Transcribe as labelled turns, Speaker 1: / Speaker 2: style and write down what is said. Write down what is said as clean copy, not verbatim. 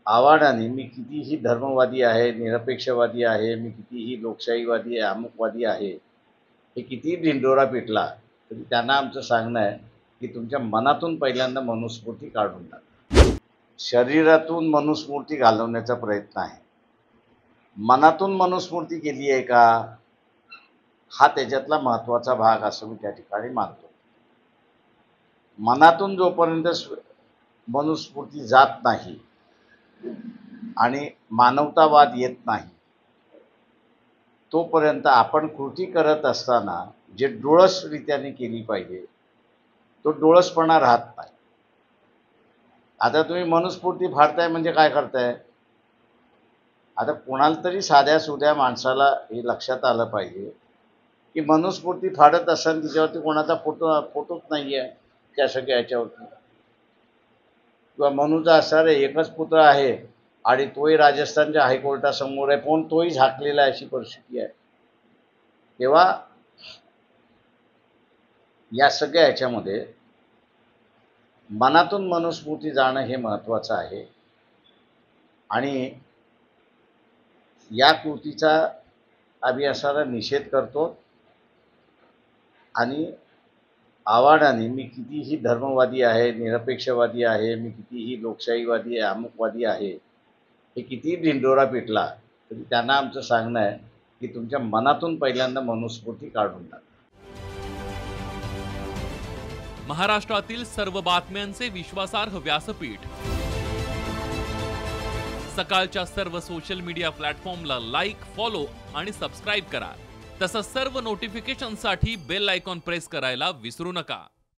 Speaker 1: आव्हानाने मी कितीही धर्मवादी आहे, निरपेक्षवादी आहे, मी कितीही लोकशाहीवादी आहे, अमुकवादी आहे, हे कितीही ढिंडोरा पिटला तरी त्यांना आमचं सांगणं आहे की तुमच्या मनातून पहिल्यांदा मनुस्मृती काढून टाका. शरीरातून मनुस्मृती घालवण्याचा प्रयत्न आहे. मनातून मनुस्मृती केली आहे का, हा त्याच्यातला महत्त्वाचा भाग असं मी त्या ठिकाणी मानतो. मनातून जोपर्यंत मनुस्मृती जात नाही आणि मानवतावाद येत नाही तोपर्यंत आपण कृती करत असताना जे डोळसरित्याने केली पाहिजे तो डोळसपणा राहत नाही. आता तुम्ही मनुस्मृती फाडताय म्हणजे काय करताय? आता कोणाला तरी साध्या सुध्या माणसाला हे लक्षात आलं पाहिजे की मनुस्मृती फाडत असताना तिच्यावरती कोणाचा फोटोच नाही आहे कॅसेट याच्यावरती, किंवा मनूचा असणारा एकच पुत्र आहे आणि तोही राजस्थानच्या हायकोर्टासमोर आहे, पण तोही झाकलेला आहे, अशी परिस्थिती आहे. तेव्हा या सगळ्या ह्याच्यामध्ये मनातून मनुस्मृती जाणं हे महत्त्वाचं आहे. आणि या कृतीचा आम्ही असा निषेध करतो. आणि आव्हानाने मी कितीही धर्मवादी आहे, निरपेक्षवादी आहे, मी कितीही लोकशाहीवादी आहे, अमुकवादी आहे, हे कितीही ढिंडोरा पिटला तरी त्यांना आमचं सांगणं आहे की तुमच्या मनातून पहिल्यांदा मनुस्मृती काढून टाका.
Speaker 2: महाराष्ट्रातील सर्व बातम्यांचे विश्वासार्ह व्यासपीठ, सकाळच्या सर्व सोशल मीडिया प्लॅटफॉर्मला लाईक, फॉलो आणि सबस्क्राईब करा. तसंच सर्व नोटिफिकेशनसाठी बेल आयकॉन प्रेस करायला विसरू नका.